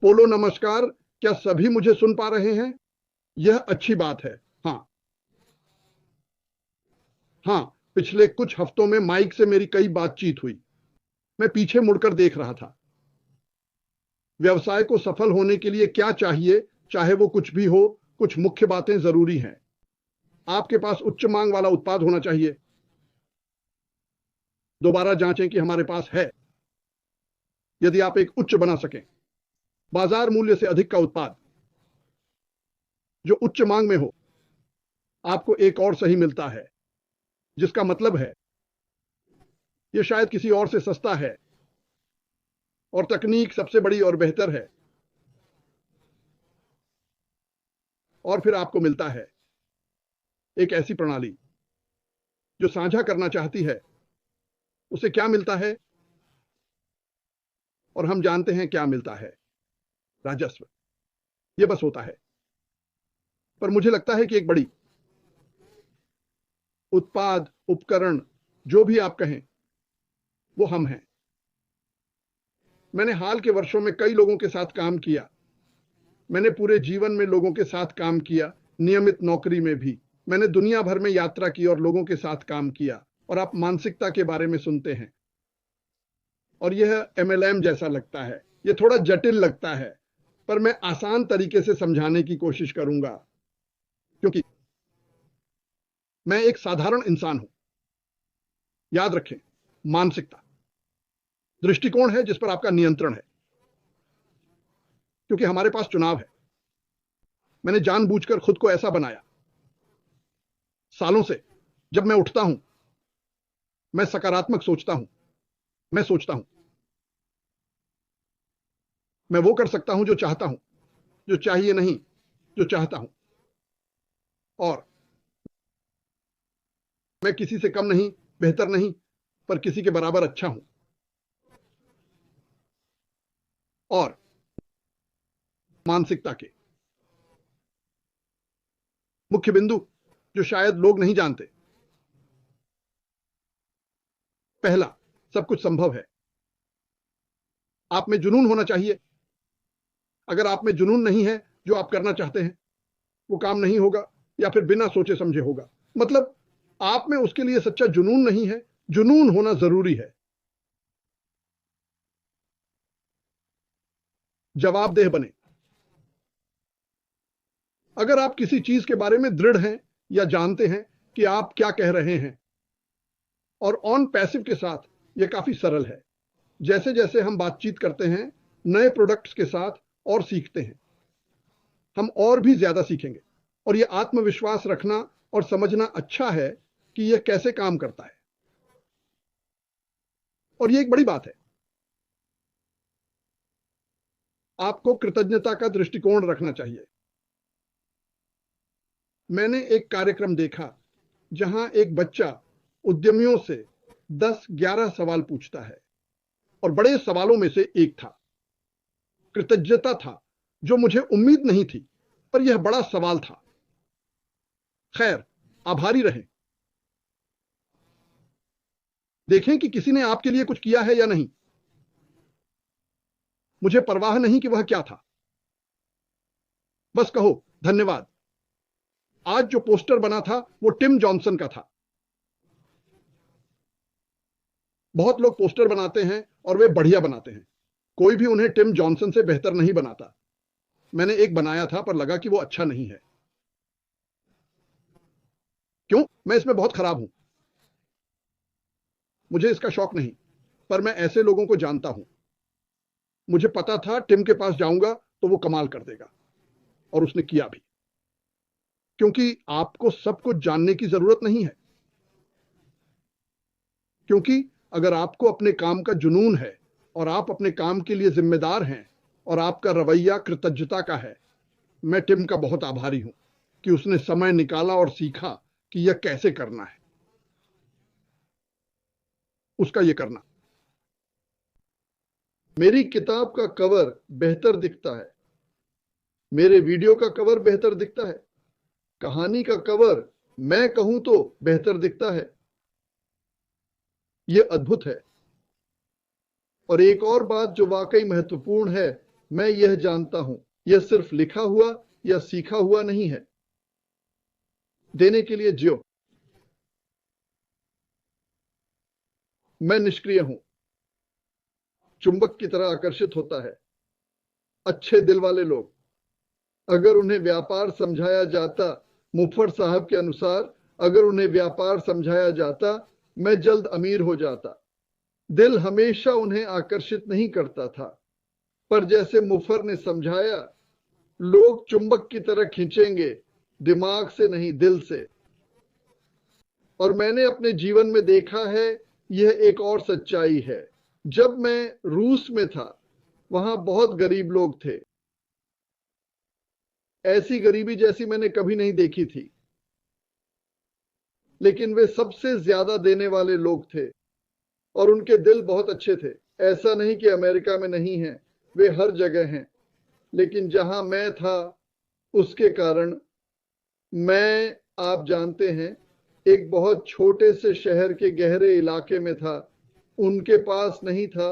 पोलो नमस्कार। क्या सभी मुझे सुन पा रहे हैं? यह अच्छी बात है। हाँ हाँ, पिछले कुछ हफ्तों में माइक से मेरी कई बातचीत हुई। मैं पीछे मुड़कर देख रहा था। व्यवसाय को सफल होने के लिए क्या चाहिए, चाहे वो कुछ भी हो, कुछ मुख्य बातें जरूरी हैं। आपके पास उच्च मांग वाला उत्पाद होना चाहिए। दोबारा जांचें कि हमारे पास है। यदि आप एक उच्च बना सकें, बाजार मूल्य से अधिक का उत्पाद जो उच्च मांग में हो, आपको एक और सही मिलता है, जिसका मतलब है यह शायद किसी और से सस्ता है और तकनीक सबसे बड़ी और बेहतर है। और फिर आपको मिलता है एक ऐसी प्रणाली जो साझा करना चाहती है। उसे क्या मिलता है? और हम जानते हैं क्या मिलता है। राजस्व। यह बस होता है। पर मुझे लगता है कि एक बड़ी उत्पाद, उपकरण, जो भी आप कहें, वो हम हैं। मैंने हाल के वर्षों में कई लोगों के साथ काम किया। मैंने पूरे जीवन में लोगों के साथ काम किया, नियमित नौकरी में भी। मैंने दुनिया भर में यात्रा की और लोगों के साथ काम किया। और आप मानसिकता के बारे में सुनते हैं, और यह MLM जैसा लगता है, यह थोड़ा जटिल लगता है, पर मैं आसान तरीके से समझाने की कोशिश करूंगा, क्योंकि मैं एक साधारण इंसान हूं। याद रखें, मानसिकता दृष्टिकोण है जिस पर आपका नियंत्रण है, क्योंकि हमारे पास चुनाव है। मैंने जानबूझकर खुद को ऐसा बनाया। सालों से जब मैं उठता हूं, मैं सकारात्मक सोचता हूं। मैं सोचता हूं मैं वो कर सकता हूं जो चाहता हूं, जो चाहिए नहीं, जो चाहता हूं। और मैं किसी से कम नहीं, बेहतर नहीं, पर किसी के बराबर अच्छा हूं। और मानसिकता के मुख्य बिंदु जो शायद लोग नहीं जानते। पहला, सब कुछ संभव है। आप में जुनून होना चाहिए। अगर आप में जुनून नहीं है, जो आप करना चाहते हैं वो काम नहीं होगा, या फिर बिना सोचे समझे होगा। मतलब आप में उसके लिए सच्चा जुनून नहीं है। जुनून होना जरूरी है। जवाबदेह बने। अगर आप किसी चीज के बारे में दृढ़ हैं या जानते हैं कि आप क्या कह रहे हैं, और ऑन पैसिव के साथ यह काफी सरल है। जैसे जैसे हम बातचीत करते हैं नए प्रोडक्ट्स के साथ और सीखते हैं, हम और भी ज्यादा सीखेंगे। और यह आत्मविश्वास रखना और समझना अच्छा है कि यह कैसे काम करता है। और यह एक बड़ी बात है। आपको कृतज्ञता का दृष्टिकोण रखना चाहिए। मैंने एक कार्यक्रम देखा जहां एक बच्चा उद्यमियों से 10-11 सवाल पूछता है, और बड़े सवालों में से एक था कृतज्ञता था, जो मुझे उम्मीद नहीं थी, पर यह बड़ा सवाल था। खैर, आभारी रहें। देखें कि किसी ने आपके लिए कुछ किया है या नहीं। मुझे परवाह नहीं कि वह क्या था। बस कहो धन्यवाद। आज जो पोस्टर बना था वो टिम जॉनसन का था। बहुत लोग पोस्टर बनाते हैं और वे बढ़िया बनाते हैं। कोई भी उन्हें टिम जॉनसन से बेहतर नहीं बनाता। मैंने एक बनाया था, पर लगा कि वो अच्छा नहीं है। क्यों? मैं इसमें बहुत खराब हूं। मुझे इसका शौक नहीं। पर मैं ऐसे लोगों को जानता हूं। मुझे पता था टिम के पास जाऊंगा तो वो कमाल कर देगा, और उसने किया भी। क्योंकि आपको सब कुछ जानने की जरूरत नहीं है। क्योंकि अगर आपको अपने काम का जुनून है, और आप अपने काम के लिए जिम्मेदार हैं, और आपका रवैया कृतज्ञता का है, मैं टिम का बहुत आभारी हूं कि उसने समय निकाला और सीखा कि यह कैसे करना है। उसका यह करना। मेरी किताब का कवर बेहतर दिखता है। मेरे वीडियो का कवर बेहतर दिखता है। कहानी का कवर मैं कहूं तो बेहतर दिखता है। यह अद्भुत है। और एक और बात जो वाकई महत्वपूर्ण है, मैं यह जानता हूं, यह सिर्फ लिखा हुआ या सीखा हुआ नहीं है। देने के लिए जियो। मैं निष्क्रिय हूं, चुंबक की तरह आकर्षित होता है। अच्छे दिल वाले लोग, अगर उन्हें व्यापार समझाया जाता, मुफर साहब के अनुसार अगर उन्हें व्यापार समझाया जाता, मैं जल्द अमीर हो जाता। दिल हमेशा उन्हें आकर्षित नहीं करता था, पर जैसे मुफर ने समझाया, लोग चुंबक की तरह खींचेंगे, दिमाग से नहीं, दिल से। और मैंने अपने जीवन में देखा है, यह एक और सच्चाई है। जब मैं रूस में था, वहां बहुत गरीब लोग थे। ऐसी गरीबी जैसी मैंने कभी नहीं देखी थी, लेकिन वे सबसे ज्यादा देने वाले लोग थे और उनके दिल बहुत अच्छे थे। ऐसा नहीं कि अमेरिका में नहीं है, वे हर जगह हैं, लेकिन जहां मैं था, उसके कारण मैं, आप जानते हैं, एक बहुत छोटे से शहर के गहरे इलाके में था। उनके पास नहीं था।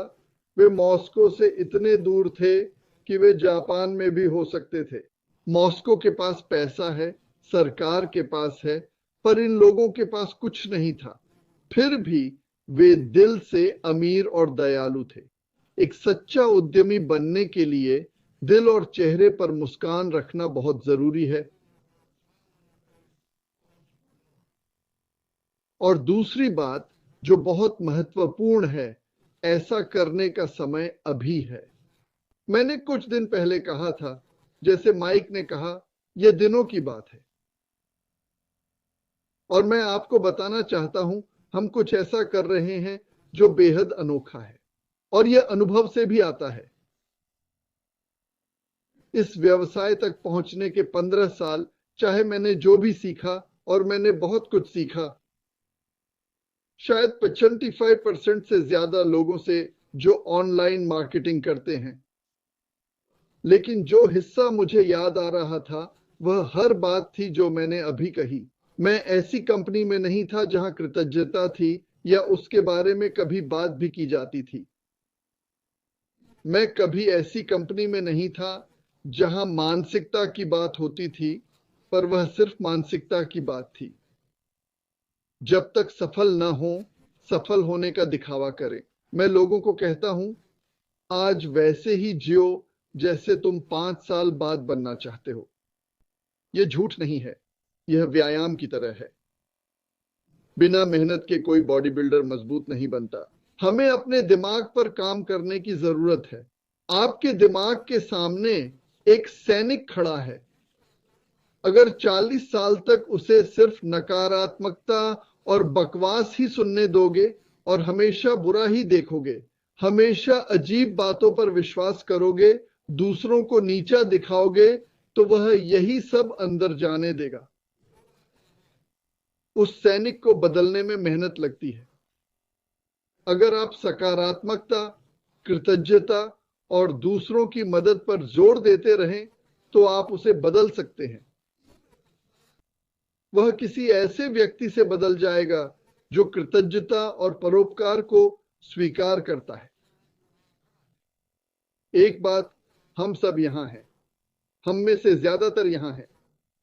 वे मॉस्को से इतने दूर थे कि वे जापान में भी हो सकते थे। मॉस्को के पास पैसा है, सरकार के पास है, पर इन लोगों के पास कुछ नहीं था। फिर भी वे दिल से अमीर और दयालु थे। एक सच्चा उद्यमी बनने के लिए दिल और चेहरे पर मुस्कान रखना बहुत जरूरी है। और दूसरी बात जो बहुत महत्वपूर्ण है, ऐसा करने का समय अभी है। मैंने कुछ दिन पहले कहा था, जैसे माइक ने कहा, यह दिनों की बात है। और मैं आपको बताना चाहता हूं, हम कुछ ऐसा कर रहे हैं जो बेहद अनोखा है और यह अनुभव से भी आता है। इस व्यवसाय तक पहुंचने के 15 साल, चाहे मैंने जो भी सीखा, और मैंने बहुत कुछ सीखा, शायद 75% से ज्यादा लोगों से जो ऑनलाइन मार्केटिंग करते हैं। लेकिन जो हिस्सा मुझे याद आ रहा था, वह हर बात थी जो मैंने अभी कही। मैं ऐसी कंपनी में नहीं था जहां कृतज्ञता थी या उसके बारे में कभी बात भी की जाती थी। मैं कभी ऐसी कंपनी में नहीं था जहां मानसिकता की बात होती थी, पर वह सिर्फ मानसिकता की बात थी। जब तक सफल ना हो, सफल होने का दिखावा करें। मैं लोगों को कहता हूं, आज वैसे ही जियो जैसे तुम 5 साल बाद बनना चाहते हो। यह झूठ नहीं है, यह व्यायाम की तरह है। बिना मेहनत के कोई बॉडी बिल्डर मजबूत नहीं बनता। हमें अपने दिमाग पर काम करने की जरूरत है। आपके दिमाग के सामने एक सैनिक खड़ा है। अगर 40 साल तक उसे सिर्फ नकारात्मकता और बकवास ही सुनने दोगे और हमेशा बुरा ही देखोगे, हमेशा अजीब बातों पर विश्वास करोगे, दूसरों को नीचा दिखाओगे, तो वह यही सब अंदर जाने देगा। उस सैनिक को बदलने में मेहनत लगती है। अगर आप सकारात्मकता, कृतज्ञता और दूसरों की मदद पर जोर देते रहें, तो आप उसे बदल सकते हैं। वह किसी ऐसे व्यक्ति से बदल जाएगा जो कृतज्ञता और परोपकार को स्वीकार करता है। एक बात, हम सब यहां हैं, हम में से ज्यादातर यहां हैं,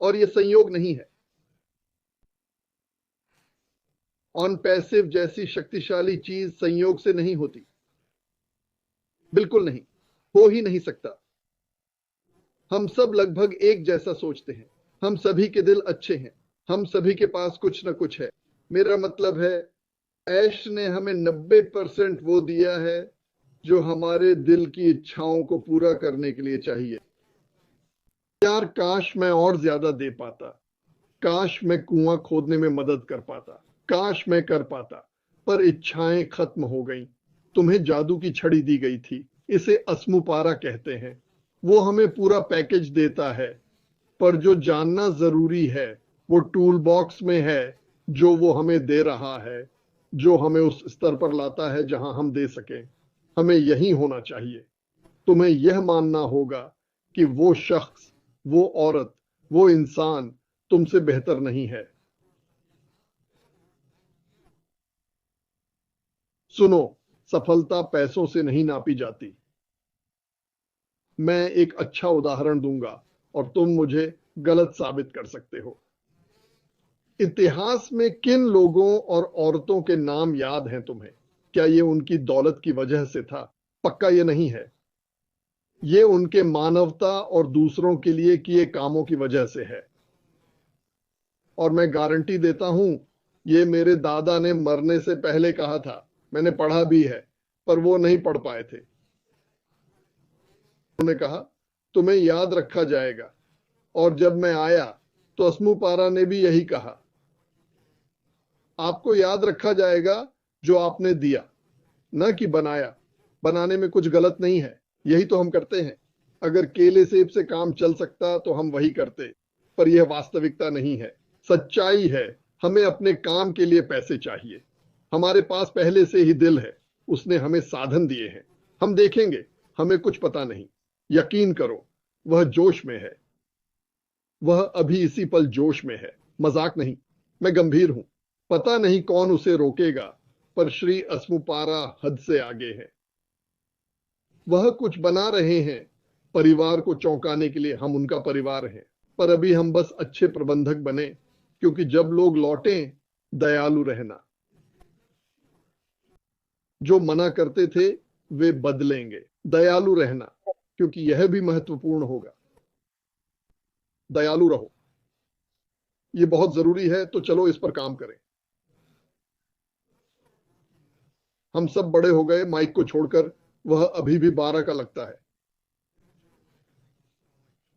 और यह संयोग नहीं है। ऑन पैसिव जैसी शक्तिशाली चीज संयोग से नहीं होती, बिल्कुल नहीं, हो ही नहीं सकता। हम सब लगभग एक जैसा सोचते हैं। हम सभी के दिल अच्छे हैं, हम सभी के पास कुछ न कुछ है। मेरा मतलब है, ऐश ने हमें 90% वो दिया है जो हमारे दिल की इच्छाओं को पूरा करने के लिए चाहिए। यार, काश मैं और ज्यादा दे पाता। काश मैं कुआं खोदने में मदद कर पाता। काश मैं कर पाता, पर इच्छाएं खत्म हो गईं। तुम्हें जादू की छड़ी दी गई थी, इसे अस्मुपारा कहते हैं। वो हमें पूरा पैकेज देता है, पर जो जानना जरूरी है, वो टूल बॉक्स में है जो वो हमें दे रहा है, जो हमें उस स्तर पर लाता है जहां हम दे सकें। हमें यही होना चाहिए। तुम्हें यह मानना होगा कि वो शख्स, वो औरत, वो इंसान तुमसे बेहतर नहीं है। सुनो, सफलता पैसों से नहीं नापी जाती। मैं एक अच्छा उदाहरण दूंगा और तुम मुझे गलत साबित कर सकते हो। इतिहास में किन लोगों और औरतों के नाम याद हैं तुम्हें? क्या ये उनकी दौलत की वजह से था? पक्का ये नहीं है। ये उनके मानवता और दूसरों के लिए किए कामों की वजह से है। और मैं गारंटी देता हूं, ये मेरे दादा ने मरने से पहले कहा था। मैंने पढ़ा भी है, पर वो नहीं पढ़ पाए थे। उन्होंने कहा, तुम्हें याद रखा जाएगा। और जब मैं आया तो अस्मुपारा ने भी यही कहा, आपको याद रखा जाएगा जो आपने दिया, न कि बनाया। बनाने में कुछ गलत नहीं है, यही तो हम करते हैं। अगर केले सेब से काम चल सकता तो हम वही करते, पर यह वास्तविकता नहीं है। सच्चाई है, हमें अपने काम के लिए पैसे चाहिए। हमारे पास पहले से ही दिल है, उसने हमें साधन दिए हैं। हम देखेंगे, हमें कुछ पता नहीं। यकीन करो, वह जोश में है। वह अभी इसी पल जोश में है, मजाक नहीं, मैं गंभीर हूं। पता नहीं कौन उसे रोकेगा, पर श्री अस्मुपारा हद से आगे है। वह कुछ बना रहे हैं, परिवार को चौंकाने के लिए। हम उनका परिवार हैं, पर अभी हम बस अच्छे प्रबंधक बने, क्योंकि जब लोग लौटें, दयालु रहना। जो मना करते थे वे बदलेंगे। दयालु रहना, क्योंकि यह भी महत्वपूर्ण होगा। दयालु रहो, ये बहुत जरूरी है। तो चलो इस पर काम करें। हम सब बड़े हो गए, माइक को छोड़कर। वह अभी भी 12 का लगता है,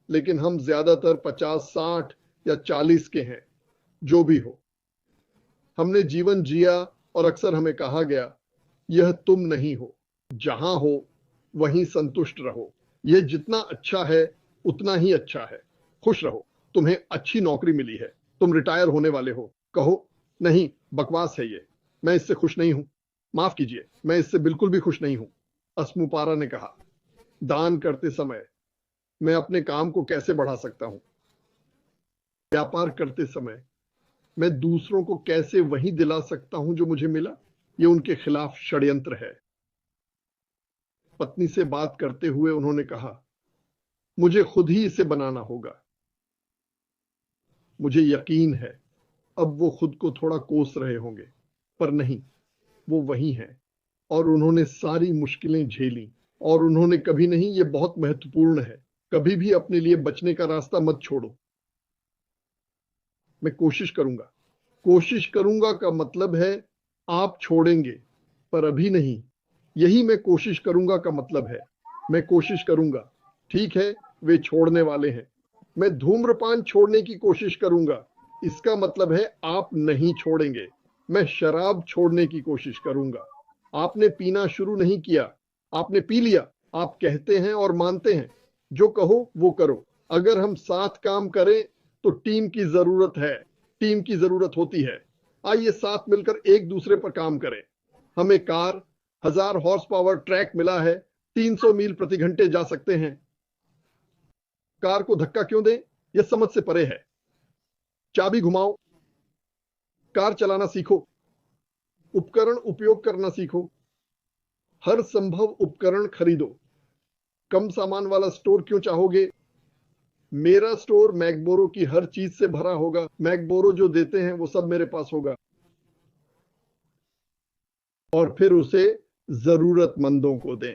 लेकिन हम ज्यादातर 50, 60 या 40 के हैं, जो भी हो। हमने जीवन जिया और अक्सर हमें कहा गया, यह तुम नहीं हो। जहां हो वहीं संतुष्ट रहो। यह जितना अच्छा है उतना ही अच्छा है। खुश रहो। तुम्हें अच्छी नौकरी मिली है, तुम रिटायर होने वाले हो। कहो, नहीं, बकवास है ये, मैं इससे खुश नहीं हूं। माफ कीजिए, मैं इससे बिल्कुल भी खुश नहीं हूं। अस्मुपारा ने कहा, दान करते समय मैं अपने काम को कैसे बढ़ा सकता हूं? व्यापार करते समय मैं दूसरों को कैसे वही दिला सकता हूं जो मुझे मिला? ये उनके खिलाफ षड्यंत्र है। पत्नी से बात करते हुए उन्होंने कहा, मुझे खुद ही इसे बनाना होगा। मुझे यकीन है अब वो खुद को थोड़ा कोस रहे होंगे, पर नहीं, वो वही हैं। और उन्होंने सारी मुश्किलें झेली। और उन्होंने कभी नहीं, ये बहुत महत्वपूर्ण है, कभी भी अपने लिए बचने का रास्ता मत छोड़ो। मैं कोशिश करूंगा। कोशिश करूंगा का मतलब है आप छोड़ेंगे, पर अभी नहीं। यही मैं कोशिश करूंगा का मतलब है। मैं कोशिश करूंगा। ठीक है, वे छोड़ने वाले हैं। मैं धूम्रपान छोड़ने की कोशिश करूंगा, इसका मतलब है आप नहीं छोड़ेंगे। मैं शराब छोड़ने की कोशिश करूंगा। आपने पीना शुरू नहीं किया, आपने पी लिया। आप कहते हैं और मानते हैं, जो कहो वो करो। अगर हम साथ काम करें तो टीम की जरूरत है, टीम की जरूरत होती है। आइए साथ मिलकर एक दूसरे पर काम करें। हमें कार, 1000 हॉर्स पावर ट्रैक मिला है, 300 मील प्रति घंटे जा सकते हैं। कार को धक्का क्यों दें, यह समझ से परे है। चाबी घुमाओ, कार चलाना सीखो, उपकरण उपयोग करना सीखो। हर संभव उपकरण खरीदो। कम सामान वाला स्टोर क्यों चाहोगे? मेरा स्टोर मैकबोरो की हर चीज से भरा होगा। मैकबोरो जो देते हैं वो सब मेरे पास होगा। और फिर उसे जरूरतमंदों को दें।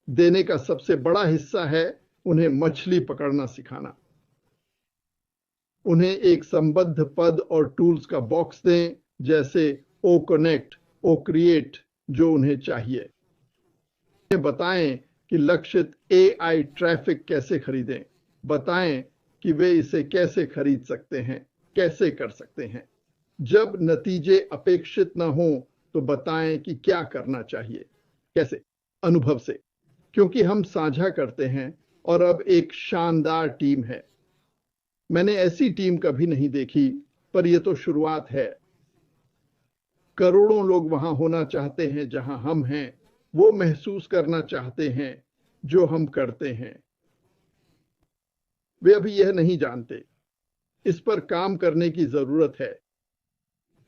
देने का सबसे बड़ा हिस्सा है उन्हें मछली पकड़ना सिखाना। उन्हें एक संबद्ध पद और टूल्स का बॉक्स दें, जैसे ओ कनेक्ट, ओ क्रिएट, जो उन्हें चाहिए। उन्हें बताएं कि लक्षित एआई ट्रैफिक कैसे खरीदें। बताएं कि वे इसे कैसे खरीद सकते हैं, कैसे कर सकते हैं। जब नतीजे अपेक्षित न हो तो बताएं कि क्या करना चाहिए। कैसे? अनुभव से, क्योंकि हम साझा करते हैं और अब एक शानदार टीम है। मैंने ऐसी टीम कभी नहीं देखी, पर यह तो शुरुआत है। करोड़ों लोग वहां होना चाहते हैं जहां हम हैं। वो महसूस करना चाहते हैं जो हम करते हैं। वे अभी यह नहीं जानते। इस पर काम करने की जरूरत है।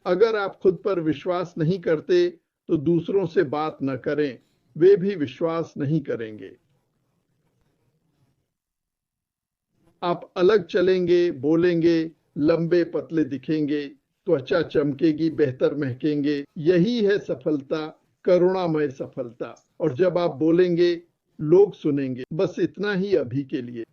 अगर आप खुद पर विश्वास नहीं करते तो दूसरों से बात न करें, वे भी विश्वास नहीं करेंगे। आप अलग चलेंगे, बोलेंगे, लंबे पतले दिखेंगे, त्वचा चमकेगी, बेहतर महकेंगे। यही है सफलता, करुणामय सफलता। और जब आप बोलेंगे, लोग सुनेंगे। बस इतना ही अभी के लिए।